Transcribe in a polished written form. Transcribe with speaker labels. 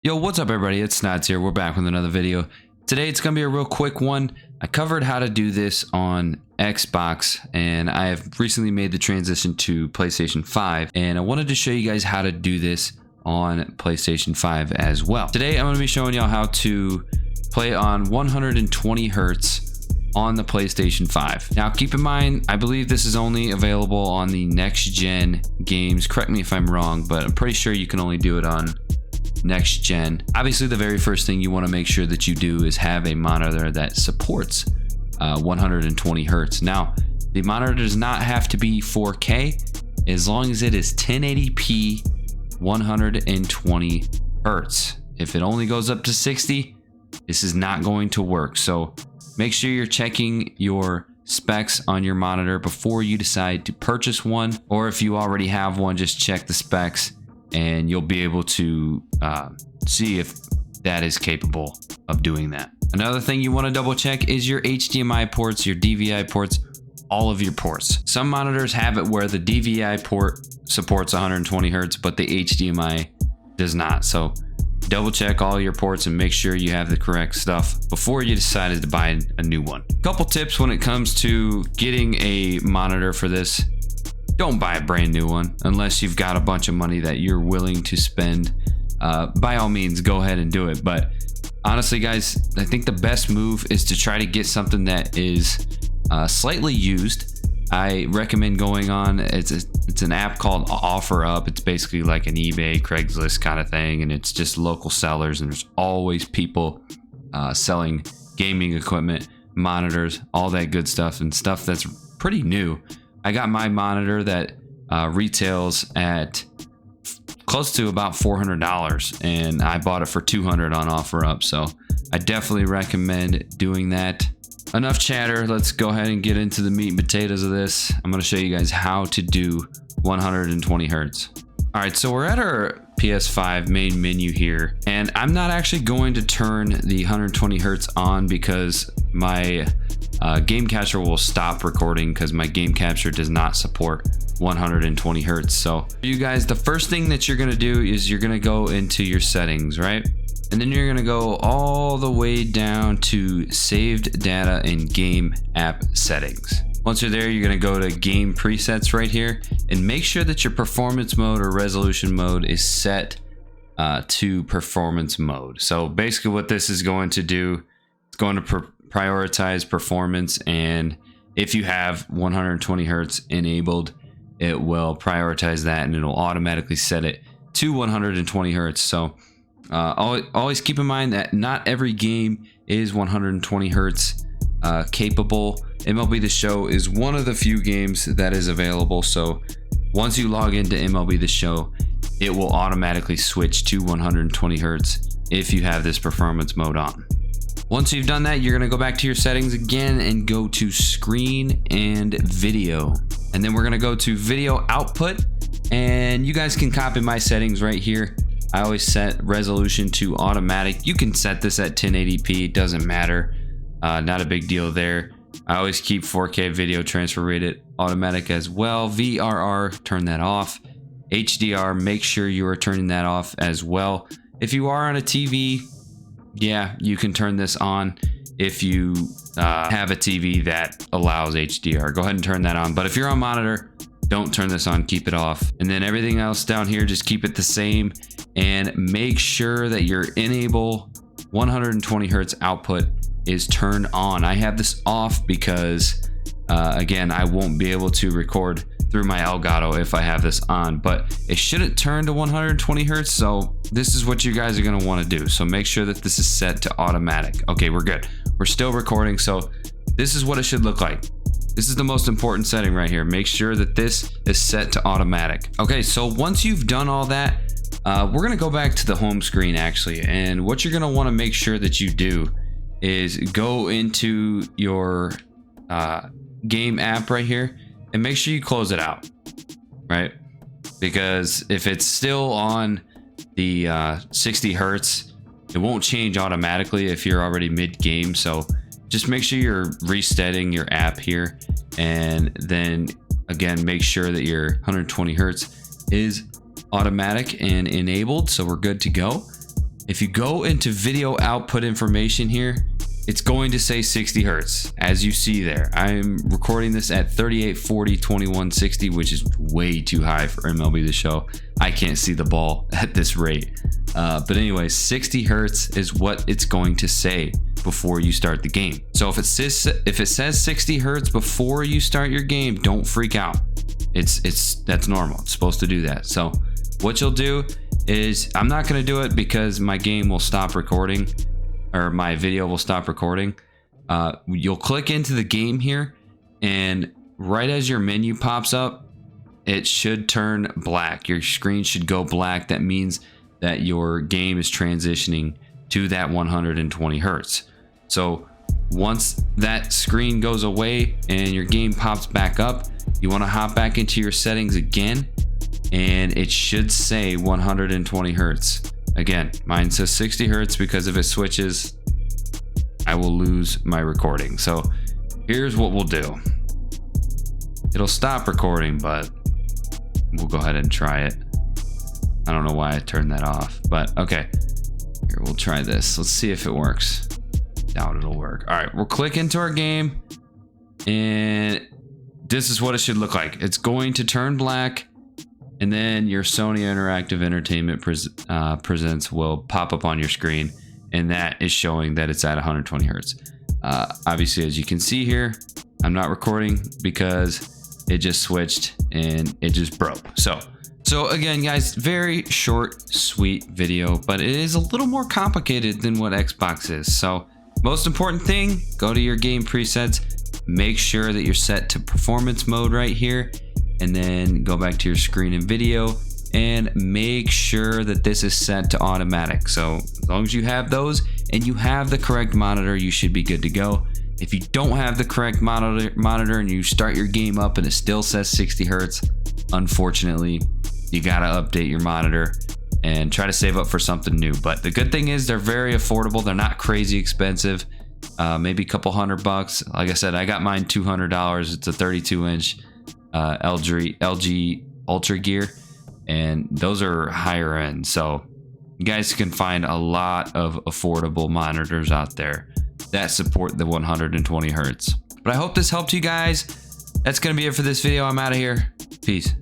Speaker 1: Yo, what's up everybody? It's Snots here. We're back with another video. Today it's going to be a real quick one. I covered how to do this on Xbox and I have recently made the transition to PlayStation 5 and I wanted to show you guys how to do this on PlayStation 5 as well. Today I'm going to be showing y'all how to play on 120 hertz on the PlayStation 5. Now keep in mind, I believe this is only available on the next gen games. Correct me if I'm wrong, but I'm pretty sure you can only do it on next gen. Obviously the very first thing you want to make sure that you do is have a monitor that supports 120 hertz. Now the monitor does not have to be 4K as long as it is 1080p 120 hertz. If it only goes up to 60, this is not going to work. So make sure you're checking your specs on your monitor before you decide to purchase one, or if you already have one, just check the specs and you'll be able to see if that is capable of doing that. Another thing you want to double check is your HDMI ports, your DVI ports, all of your ports. Some monitors have it where the DVI port supports 120 hertz, but the HDMI does not. So double check all your ports and make sure you have the correct stuff before you decided to buy a new one. Couple tips when it comes to getting a monitor for this. Don't buy a brand new one unless you've got a bunch of money that you're willing to spend. By all means, go ahead and do it. But honestly, guys, I think the best move is to try to get something that is slightly used. I recommend going on, it's an app called OfferUp. It's basically like an eBay, Craigslist kind of thing. And it's just local sellers. And there's always people selling gaming equipment, monitors, all that good stuff and stuff that's pretty new. I got my monitor that retails at close to about $400 and I bought it for $200 on OfferUp. So I definitely recommend doing that. Enough chatter. Let's go ahead and get into the meat and potatoes of this. I'm going to show you guys how to do 120 hertz. All right, so we're at our PS5 main menu here, and I'm not actually going to turn the 120 hertz on because my game capture will stop recording because my game capture does not support 120 hertz. So you guys, the first thing that you're going to do is you're going to go into your settings, right? And then you're going to go all the way down to saved data and game app settings. Once you're there, you're going to go to game presets right here and make sure that your performance mode or resolution mode is set to performance mode. So basically what this is going to do, it's going to prioritize performance, and if you have 120 hertz enabled, it will prioritize that and it'll automatically set it to 120 hertz. So always keep in mind that not every game is 120 hertz capable. MLB The Show is one of the few games that is available. So once you log into MLB The Show, it will automatically switch to 120 hertz if you have this performance mode on. Once you've done that, you're going to go back to your settings again and go to screen and video. And then we're going to go to video output, and you guys can copy my settings right here. I always set resolution to automatic. You can set this at 1080p, it doesn't matter. Not a big deal there. I always keep 4K video transfer rate at automatic as well. VRR, turn that off. HDR, make sure you are turning that off as well. If you are on a TV, yeah, you can turn this on. If you have a TV that allows HDR, go ahead and turn that on. But if you're on monitor, don't turn this on, keep it off. And then everything else down here, just keep it the same and make sure that your enable 120 hertz output is turned on. I have this off because again, I won't be able to record through my Elgato if I have this on, but it shouldn't turn to 120 hertz. So this is what you guys are going to want to do. So make sure that this is set to automatic. Okay, we're good. We're still recording. So this is what it should look like. This is the most important setting right here. Make sure that this is set to automatic. Okay, so once you've done all that, we're going to go back to the home screen actually. And what you're going to want to make sure that you do is go into your game app right here and make sure you close it out, right? Because if it's still on the 60 hertz, it won't change automatically if you're already mid-game. So just make sure you're resetting your app here, and then again, make sure that your 120 hertz is automatic and enabled, so we're good to go. If you go into video output information here, it's going to say 60 hertz, as you see there. I'm recording this at 3840 2160, which is way too high for MLB The Show. I can't see the ball at this rate. But anyway, 60 hertz is what it's going to say before you start the game. So if it says 60 hertz before you start your game, don't freak out. That's normal. It's supposed to do that. So what you'll do is, I'm not going to do it because my game will stop recording, or my video will stop recording. You'll click into the game here, and right as your menu pops up, it should turn black. Your screen should go black. That means that your game is transitioning to that 120 hertz. So once that screen goes away and your game pops back up, you want to hop back into your settings again, and it should say 120 hertz. Again, mine says 60 hertz because if it switches, I will lose my recording. So here's what we'll do. It'll stop recording, but we'll go ahead and try it. I don't know why I turned that off, but okay. Here, we'll try this. Let's see if it works. Doubt it'll work. All right, we'll click into our game, and this is what it should look like. It's going to turn black, and then your Sony Interactive Entertainment Presents will pop up on your screen, and that is showing that it's at 120 hertz. Obviously, as you can see here, I'm not recording because it just switched and it just broke. So again, guys, very short, sweet video, but it is a little more complicated than what Xbox is. So most important thing, go to your game presets, make sure that you're set to performance mode right here, and then go back to your screen and video and make sure that this is set to automatic. So as long as you have those and you have the correct monitor, you should be good to go. If you don't have the correct monitor and you start your game up and it still says 60 hertz, unfortunately, you gotta update your monitor and try to save up for something new. But the good thing is they're very affordable. They're not crazy expensive. Maybe a couple $100. Like I said, I got mine $200. It's a 32-inch LG Ultra Gear, and those are higher end. So you guys can find a lot of affordable monitors out there that support the 120 hertz. But I hope this helped you guys. That's gonna be it for this video. I'm out of here. Peace.